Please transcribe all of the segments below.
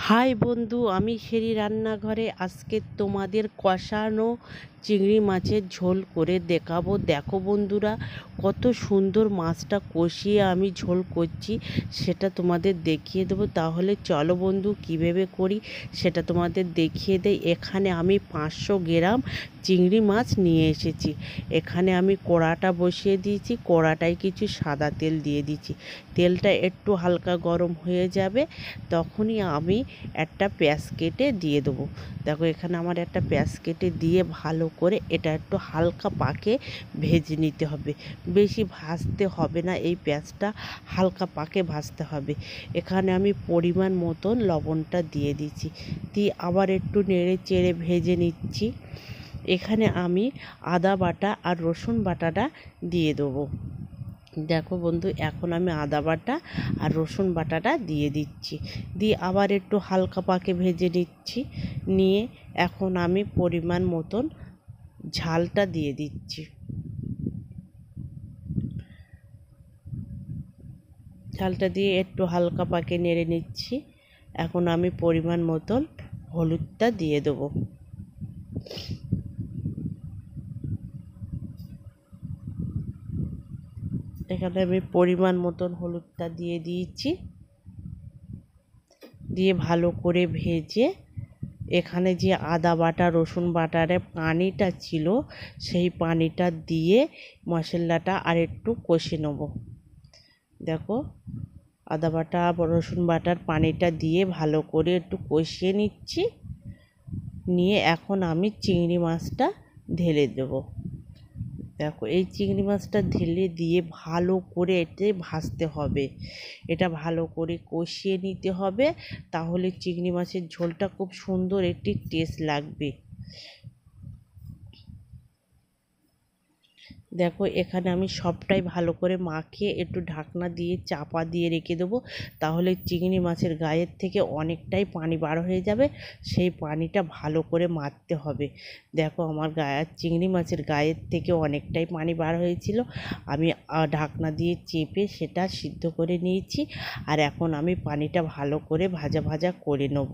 High বন্ধু, আমি শেরি রান্নাঘরে আজকে তোমাদের কষানো চিংড়ি মাছের ঝোল করে দেখাবো। দেখো বন্ধুরা, কত সুন্দর মাছটা কষিয়ে আমি ঝোল করছি, সেটা তোমাদের দেখিয়ে দেবো। তাহলে চলো বন্ধু, কীভাবে করি সেটা তোমাদের দেখিয়ে দেই। এখানে আমি 500 গ্রাম চিংড়ি মাছ নিয়ে এসেছি। এখানে আমি কড়াটা বসিয়ে দিয়েছি, কড়াটায় কিছু সাদা তেল দিয়ে দিচ্ছি। তেলটা একটু হালকা গরম হয়ে যাবে, তখনই আমি একটা পেঁয়াজ কেটে দিয়ে দেবো। দেখো এখানে আমার একটা পেঁয়াজ কেটে দিয়ে ভালো করে এটা একটু হালকা পাকে ভেজে নিতে হবে। বেশি ভাজতে হবে না, এই পেঁয়াজটা হালকা পাকে ভাজতে হবে। এখানে আমি পরিমাণ মতন লবণটা দিয়ে দিচ্ছি, দিয়ে আবার একটু নেড়ে চেড়ে ভেজে নিচ্ছি। এখানে আমি আদা বাটা আর রসুন বাটাটা দিয়ে দেবো। দেখো বন্ধু, এখন আমি আদা বাটা আর রসুন বাটাটা দিয়ে দিচ্ছি, দিয়ে আবার একটু হালকা পাকে ভেজে নিচ্ছি। নিয়ে এখন আমি পরিমাণ মতন ঝালটা দিয়ে দিচ্ছি। ঝালটা দিয়ে একটু হালকা পাকে নেড়ে নিচ্ছি। এখন আমি পরিমাণ মতন হলুদটা দিয়ে দেবো। এখানে আমি পরিমাণ মতন হলুদটা দিয়ে দিয়েছি, দিয়ে ভালো করে ভেজে এখানে যে আদা বাটা রসুন বাটারে পানিটা ছিল, সেই পানিটা দিয়ে মশলাটা আর একটু কষে নেব। দেখো আদা বাটা রসুন বাটার পানিটা দিয়ে ভালো করে একটু কষিয়ে নিচ্ছি। নিয়ে এখন আমি চিংড়ি মাছটা ঢেলে দেবো। দেখো এই চিংড়ি মাছটা ঢেলে দিয়ে ভালো করে এতে ভাজতে হবে, এটা ভালো করে কষিয়ে নিতে হবে, তাহলে চিংড়ি মাছের ঝোলটা খুব সুন্দর একটি টেস্ট লাগবে। দেখো এখানে আমি সবটাই ভালো করে মাখিয়ে একটু ঢাকনা দিয়ে চাপা দিয়ে রেখে দেবো, তাহলে চিংড়ি মাছের গায়ের থেকে অনেকটাই পানি বার হয়ে যাবে। সেই পানিটা ভালো করে মারতে হবে। দেখো আমার চিংড়ি মাছের গায়ের থেকে অনেকটাই পানি বার হয়েছিল, আমি ঢাকনা দিয়ে চেপে সেটা সিদ্ধ করে নিয়েছি। আর এখন আমি পানিটা ভালো করে ভাজা ভাজা করে নেব।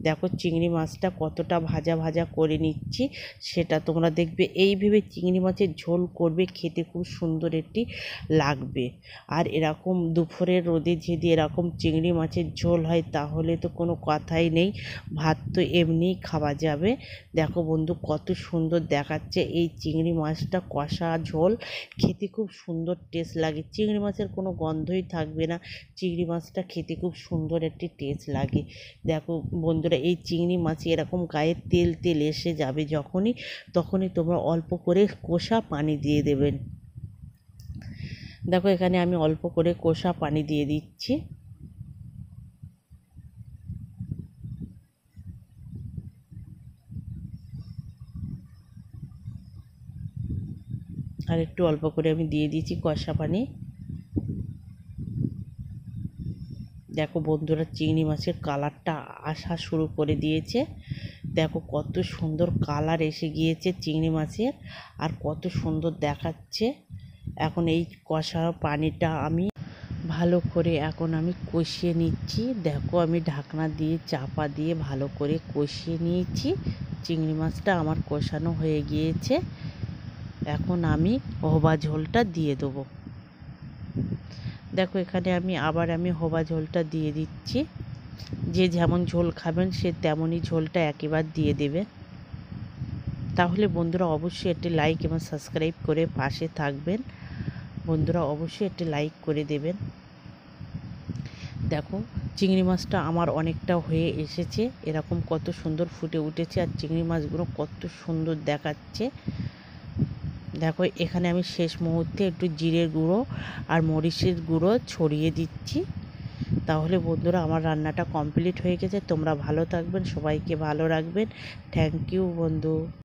দেখো চিংড়ি মাছটা কতটা ভাজা ভাজা করে নিচ্ছি, সেটা তোমরা দেখবে। এইভাবে চিংড়ি মাছের ঝোল করবে, খেতে খুব সুন্দর একটি লাগবে। আর এরকম দুপুরের রোদে যদি এরকম চিংড়ি মাছের ঝোল হয়, তাহলে তো কোনো কথাই নেই, ভাত তো এমনিই খাওয়া যাবে। দেখো বন্ধু, কত সুন্দর দেখাচ্ছে এই চিংড়ি মাছটা কষা ঝোল, খেতে খুব সুন্দর টেস্ট লাগে। চিংড়ি মাছের কোনো গন্ধই থাকবে না, চিংড়ি মাছটা খেতে খুব সুন্দর একটি টেস্ট লাগে। দেখো বন্ধুরা, এই চিংড়ি মাছে এরকম গায়ে তেল তেল এসে যাবে তখনই তোমরা অল্প করে কষা পানি দিয়ে দেবেন। দেখো এখানে আমি অল্প করে কষা পানি দিয়ে দিচ্ছি। আর একটু অল্প করে আমি দিয়ে দিয়েছি কষা পানি। দেখো বন্ধুরা, চিংড়ি মাছের কালারটা আসা শুরু করে দিয়েছে। দেখো কত সুন্দর কালার এসে গিয়েছে চিংড়ি মাছের, আর কত সুন্দর দেখাচ্ছে। এখন এই কষা পানিটা আমি ভালো করে এখন আমি কষিয়ে নিচ্ছি। দেখো আমি ঢাকনা দিয়ে চাপা দিয়ে ভালো করে কষিয়ে নিয়েছি। চিংড়ি মাছটা আমার কষানো হয়ে গিয়েছে। এখন আমি হোবা ঝোলটা দিয়ে দেবো। দেখো এখানে আমি হোবা ঝোলটা দিয়ে দিচ্ছি। যে যেমন ঝোল খাবেন সে তেমনই ঝোলটা একেবারে দিয়ে দেবেন। তাহলে বন্ধুরা অবশ্যই একটি লাইক এবং সাবস্ক্রাইব করে পাশে থাকবেন। বন্ধুরা অবশ্যই একটি লাইক করে দেবেন। দেখো চিংড়ি মাছটা আমার অনেকটা হয়ে এসেছে, এরকম কত সুন্দর ফুটে উঠেছে, আর চিংড়ি মাছগুলো কত সুন্দর দেখাচ্ছে। দেখো এখানে আমি শেষ মুহূর্তে একটু জিরের গুঁড়ো আর মরিচের গুঁড়ো ছড়িয়ে দিচ্ছি। তাহলে বন্ধুরা আমার রান্নাটা কমপ্লিট হয়ে গেছে। তোমরা ভালো থাকবেন, সবাইকে ভালো রাখবেন। থ্যাংক ইউ বন্ধু।